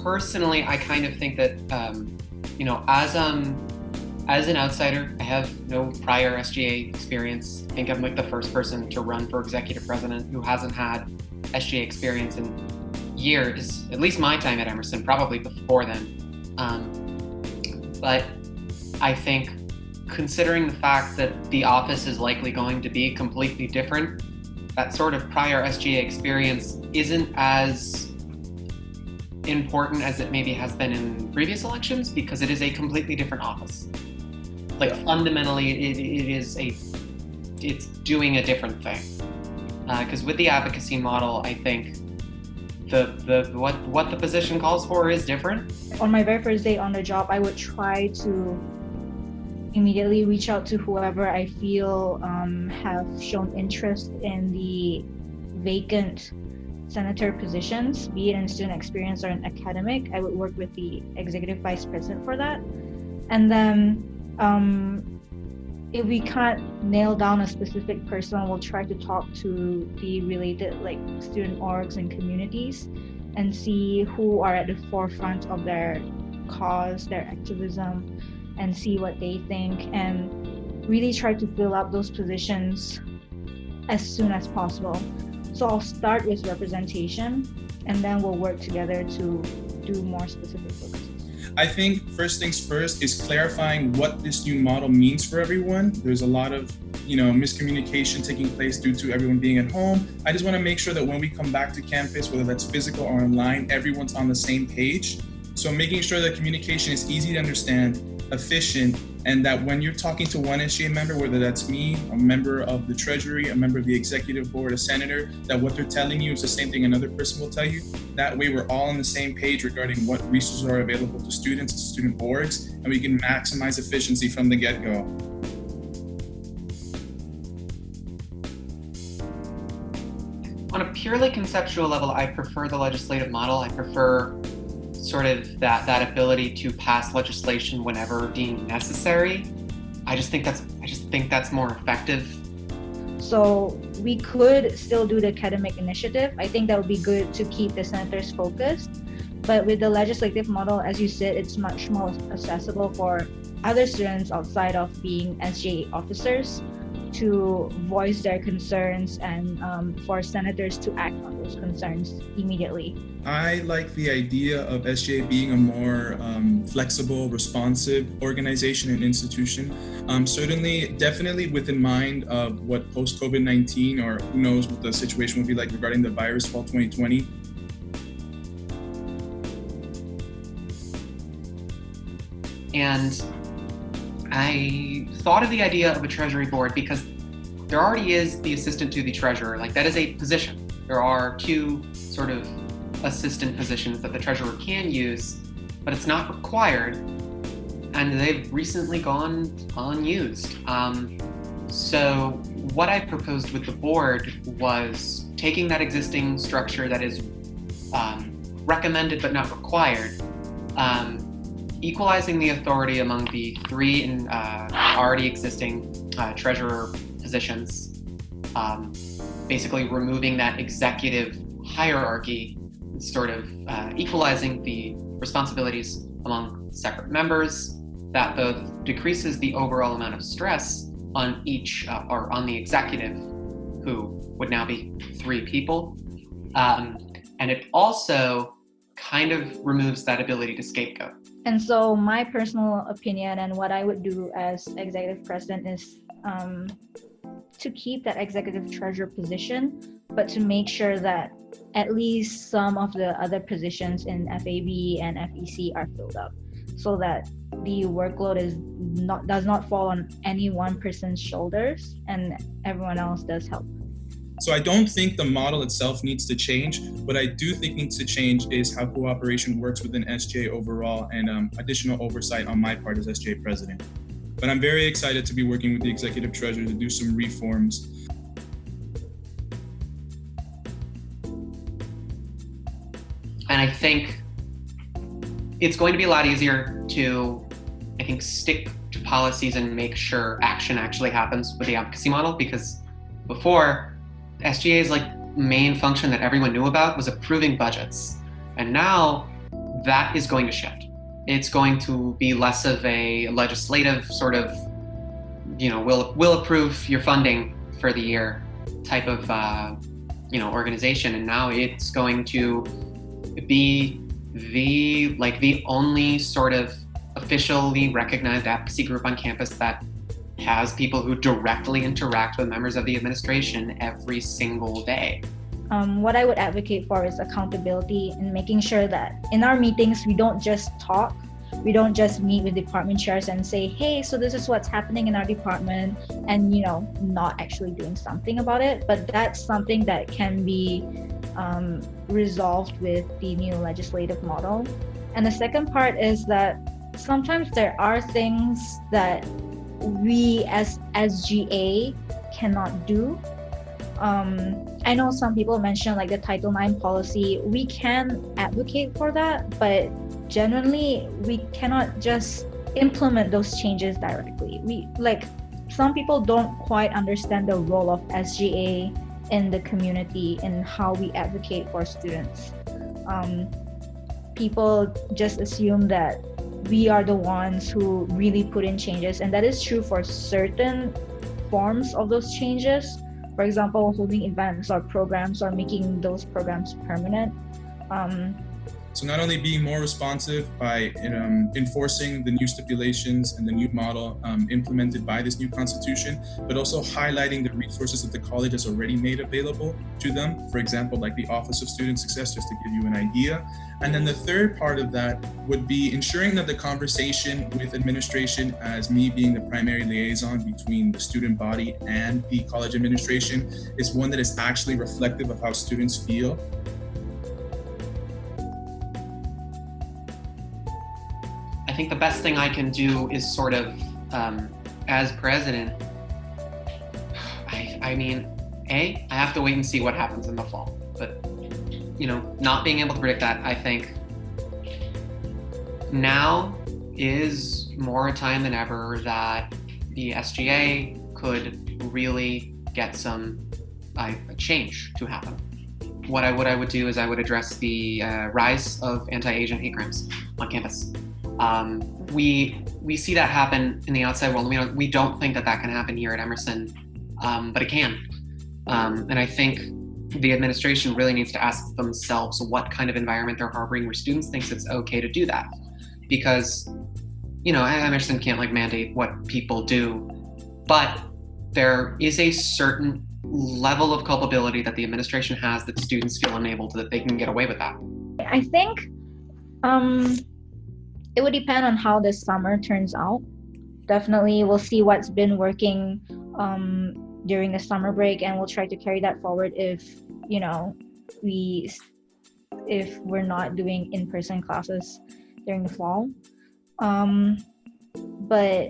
personally, I kind of think that, as an outsider, I have no prior SGA experience. I think I'm like the first person to run for executive president who hasn't had SGA experience in years, at least my time at Emerson, probably before then. But I think considering the fact that the office is likely going to be completely different, that sort of prior SGA experience isn't as important as it maybe has been in previous elections because it is a completely different office. Like fundamentally, it's doing a different thing. Because with the advocacy model, I think what the position calls for is different. On my very first day on the job, I would try to immediately reach out to whoever I feel have shown interest in the vacant senator positions, be it in student experience or in academic. I would work with the executive vice president for that. And then if we can't nail down a specific person, we'll try to talk to the related like student orgs and communities and see who are at the forefront of their cause, their activism, and see what they think, and really try to fill up those positions as soon as possible. So I'll start with representation, and then we'll work together to do more specific focuses. I think first things first is clarifying what this new model means for everyone. There's a lot of, miscommunication taking place due to everyone being at home. I just want to make sure that when we come back to campus, whether that's physical or online, everyone's on the same page. So making sure that communication is easy to understand, efficient, and that when you're talking to one SGA member, whether that's me, a member of the Treasury, a member of the executive board, a senator, that what they're telling you is the same thing another person will tell you. That way we're all on the same page regarding what resources are available to students and student boards, and we can maximize efficiency from the get-go. On a purely conceptual level, I prefer the legislative model. I prefer sort of that ability to pass legislation whenever deemed necessary. I just think that's more effective. So we could still do the academic initiative. I think that would be good to keep the senators focused. But with the legislative model, as you said, it's much more accessible for other students outside of being SGA officers to voice their concerns and for senators to act on those concerns immediately. I like the idea of SGA being a more flexible, responsive organization and institution. Certainly, definitely within mind of what post-COVID-19 or who knows what the situation will be like regarding the virus fall 2020. And I thought of the idea of a Treasury board because there already is the assistant to the treasurer. Like that is a position. There are two sort of assistant positions that the treasurer can use, but it's not required. And they've recently gone unused. So what I proposed with the board was taking that existing structure that is recommended but not required, equalizing the authority among the three already existing treasurer positions, basically removing that executive hierarchy, sort of equalizing the responsibilities among separate members. That both decreases the overall amount of stress on each or on the executive, who would now be 3 people, and it also kind of removes that ability to scapegoat. And so my personal opinion and what I would do as executive president is to keep that executive treasurer position, but to make sure that at least some of the other positions in FAB and FEC are filled up, so that the workload does not fall on any one person's shoulders and everyone else does help. So I don't think the model itself needs to change. What I do think needs to change is how cooperation works within SGA overall and additional oversight on my part as SGA president. But I'm very excited to be working with the executive treasurer to do some reforms. And I think it's going to be a lot easier to, stick to policies and make sure action actually happens with the advocacy model, because before, SGA's main function that everyone knew about was approving budgets. And now that is going to shift. It's going to be less of a legislative sort of, we'll approve your funding for the year type of, organization. And now it's going to be the only sort of officially recognized advocacy group on campus that has people who directly interact with members of the administration every single day. What I would advocate for is accountability and making sure that in our meetings, we don't just talk. We don't just meet with department chairs and say, hey, so this is what's happening in our department, and not actually doing something about it. But that's something that can be resolved with the new legislative model. And the second part is that sometimes there are things that we as SGA cannot do. I know some people mention like the Title IX policy. We can advocate for that, but generally we cannot just implement those changes directly. Some people don't quite understand the role of SGA in the community and how we advocate for students. People just assume that we are the ones who really put in changes, and that is true for certain forms of those changes. For example, holding events or programs or making those programs permanent. So not only being more responsive by enforcing the new stipulations and the new model implemented by this new constitution, but also highlighting the resources that the college has already made available to them. For example, like the Office of Student Success, just to give you an idea. And then the third part of that would be ensuring that the conversation with administration, as me being the primary liaison between the student body and the college administration, is one that is actually reflective of how students feel. I think the best thing I can do is sort of, as president, I have to wait and see what happens in the fall. But, not being able to predict that, I think now is more a time than ever that the SGA could really get some change to happen. What I would do is I would address the rise of anti-Asian hate crimes on campus. We see that happen in the outside world. We don't think that can happen here at Emerson, but it can. And I think the administration really needs to ask themselves what kind of environment they're harboring where students think it's okay to do that. Because, Emerson can't mandate what people do, but there is a certain level of culpability that the administration has that students feel enabled that they can get away with that. I think it would depend on how this summer turns out. Definitely, we'll see what's been working during the summer break, and we'll try to carry that forward if we're not doing in-person classes during the fall. But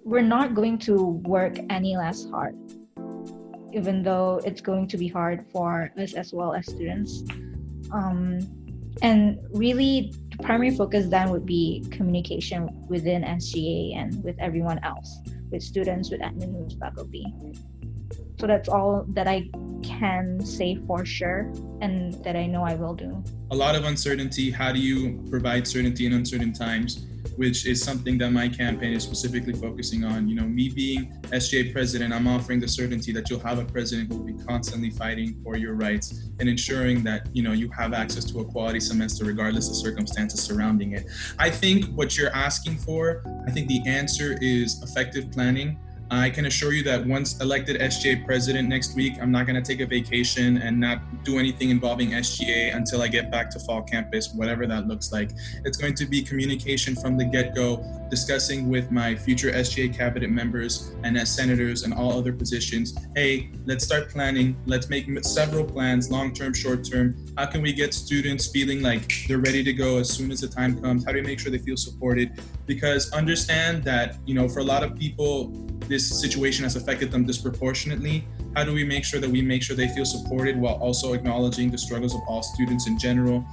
we're not going to work any less hard, even though it's going to be hard for us as well as students. And really, the primary focus then would be communication within SGA and with everyone else, with students, with admin, with faculty. So that's all that I can say for sure, and that I know I will do. A lot of uncertainty. How do you provide certainty in uncertain times? Which is something that my campaign is specifically focusing on. Me being SGA president, I'm offering the certainty that you'll have a president who will be constantly fighting for your rights and ensuring that, you have access to a quality semester regardless of circumstances surrounding it. I think what you're asking for, I think the answer is effective planning. I can assure you that once elected SGA president next week, I'm not going to take a vacation and not do anything involving SGA until I get back to fall campus, whatever that looks like. It's going to be communication from the get-go, discussing with my future SGA cabinet members and as senators and all other positions. Hey, let's start planning. Let's make several plans, long-term, short-term. How can we get students feeling like they're ready to go as soon as the time comes? How do we make sure they feel supported? Because understand that, for a lot of people, this situation has affected them disproportionately. How do we make sure that they feel supported while also acknowledging the struggles of all students in general?